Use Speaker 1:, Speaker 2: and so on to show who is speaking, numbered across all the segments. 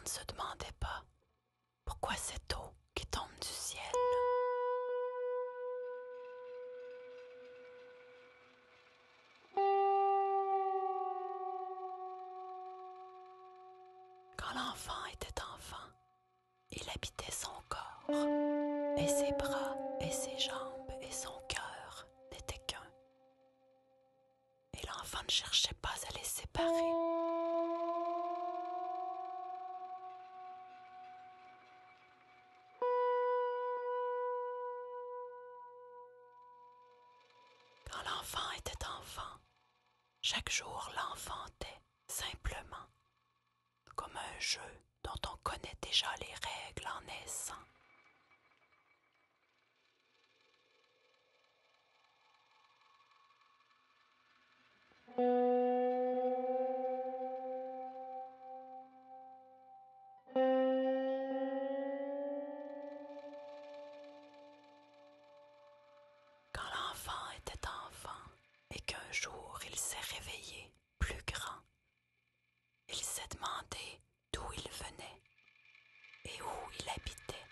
Speaker 1: ne se demandait pas pourquoi cette eau qui tombe du ciel. Quand l'enfant était enfant, il habitait son corps, et ses bras, et ses jambes, et son cœur n'étaient qu'un. Et l'enfant ne cherchait pas à les séparer. Quand l'enfant était enfant, chaque jour l'enfantait simplement, comme un jeu dont on connaît déjà les règles en naissant. Quand l'enfant était enfant et qu'un jour il s'est réveillé plus grand, il s'est demandé d'où il venait et où il habitait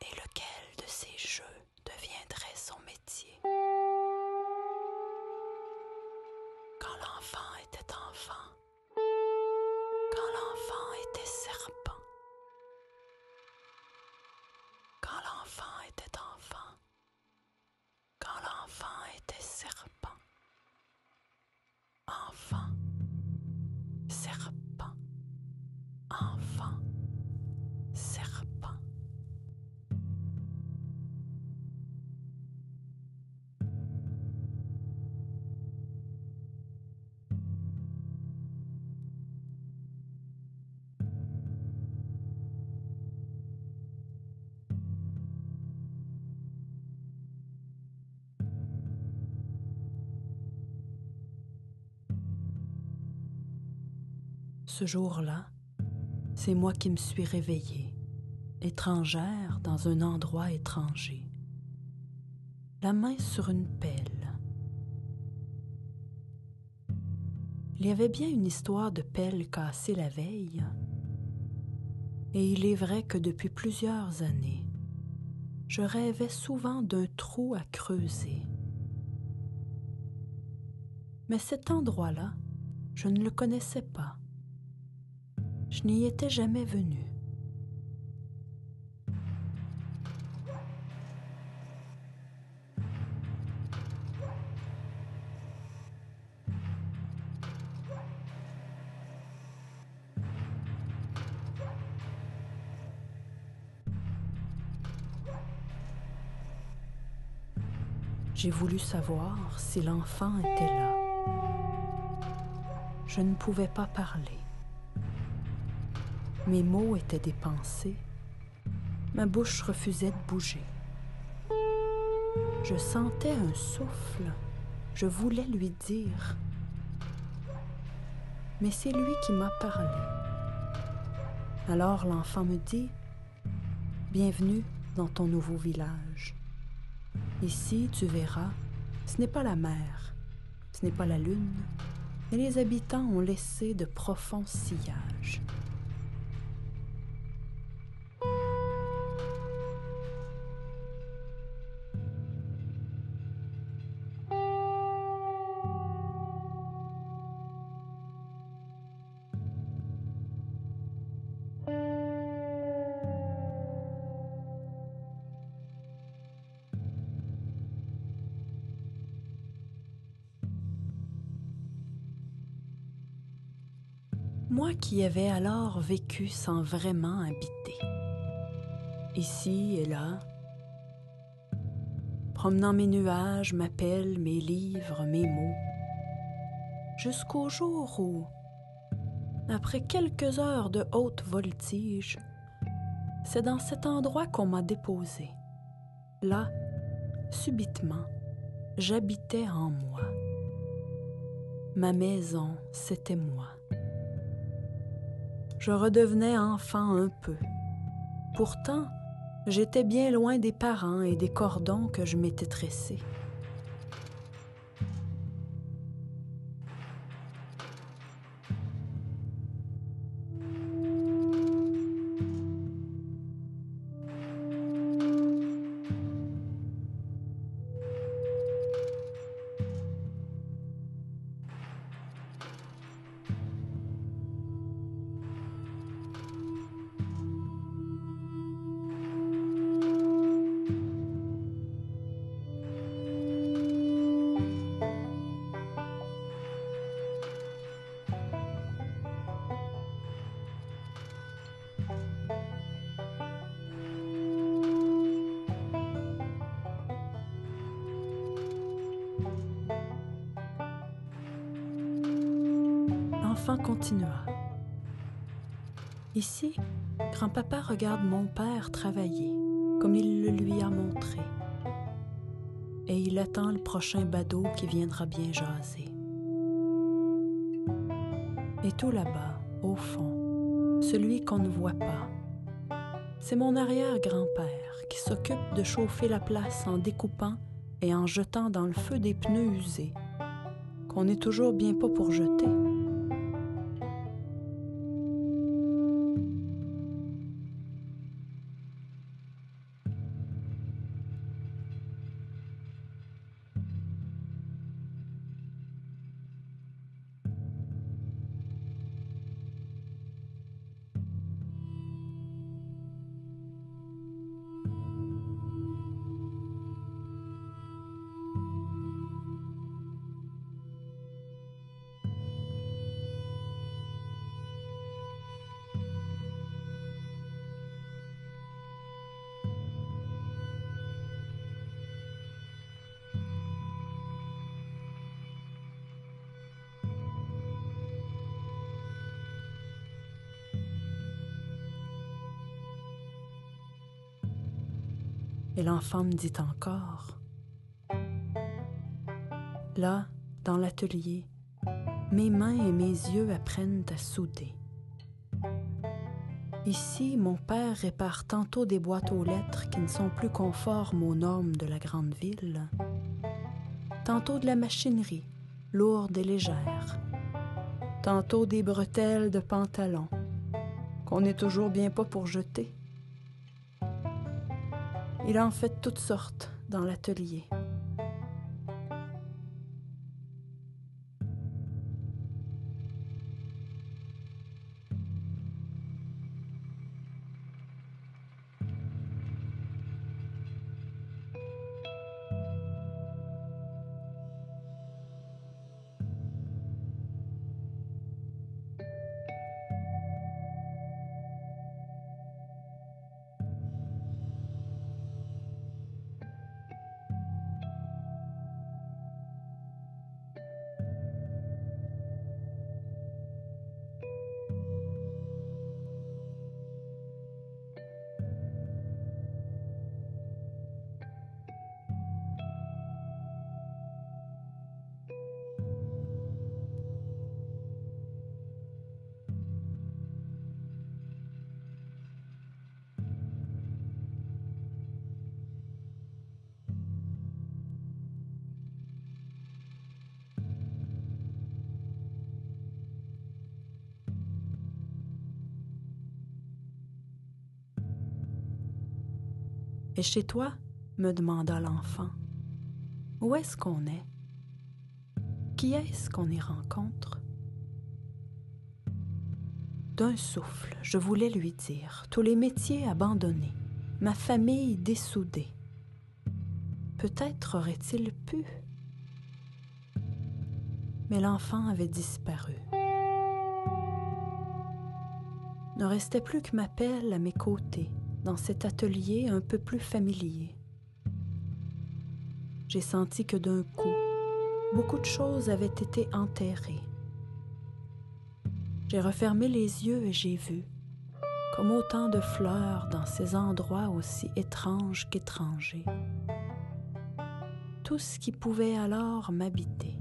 Speaker 1: et lequel de ces jeux deviendrait son métier. Quand l'enfant était enfant, quand l'enfant était serpent, quand l'enfant était enfant, quand l'enfant était serpent, enfant, serpent, enfant, serpent. Ce jour-là, c'est moi qui me suis réveillée, étrangère dans un endroit étranger, la main sur une pelle. Il y avait bien une histoire de pelle cassée la veille, et il est vrai que depuis plusieurs années, je rêvais souvent d'un trou à creuser. Mais cet endroit-là, je ne le connaissais pas. Je n'y étais jamais venue. J'ai voulu savoir si l'enfant était là. Je ne pouvais pas parler. Mes mots étaient des pensées. Ma bouche refusait de bouger. Je sentais un souffle. Je voulais lui dire. Mais c'est lui qui m'a parlé. Alors l'enfant me dit « Bienvenue dans ton nouveau village. Ici, tu verras, ce n'est pas la mer, ce n'est pas la lune, mais les habitants ont laissé de profonds sillages. » Moi qui avais alors vécu sans vraiment habiter, ici et là, promenant mes nuages, ma pelle, mes livres, mes mots, jusqu'au jour où, après quelques heures de haute voltige, c'est dans cet endroit qu'on m'a déposé. Là, subitement, j'habitais en moi. Ma maison, c'était moi. Je redevenais enfant un peu. Pourtant, j'étais bien loin des parents et des cordons que je m'étais tressés. l'enfant continua. Ici, grand-papa regarde mon père travailler, comme il le lui a montré. Et il attend le prochain badaud qui viendra bien jaser. Et tout là-bas, au fond, celui qu'on ne voit pas, c'est mon arrière-grand-père qui s'occupe de chauffer la place en découpant et en jetant dans le feu des pneus usés, qu'on n'est toujours bien pas pour jeter. Et l'enfant me dit encore. Là, dans l'atelier, mes mains et mes yeux apprennent à souder. Ici, mon père répare tantôt des boîtes aux lettres qui ne sont plus conformes aux normes de la grande ville, tantôt de la machinerie, lourde et légère, tantôt des bretelles de pantalon, qu'on n'est toujours bien pas pour jeter. Il en fait toutes sortes dans l'atelier. Et chez toi, me demanda l'enfant, où est-ce qu'on est? Qui est-ce qu'on y rencontre? D'un souffle, je voulais lui dire, tous les métiers abandonnés, ma famille dessoudée. Peut-être aurait-il pu. Mais l'enfant avait disparu. Ne restait plus que ma pelle à mes côtés, dans cet atelier un peu plus familier. J'ai senti que d'un coup, beaucoup de choses avaient été enterrées. J'ai refermé les yeux et j'ai vu, comme autant de fleurs dans ces endroits aussi étranges qu'étrangers, tout ce qui pouvait alors m'habiter.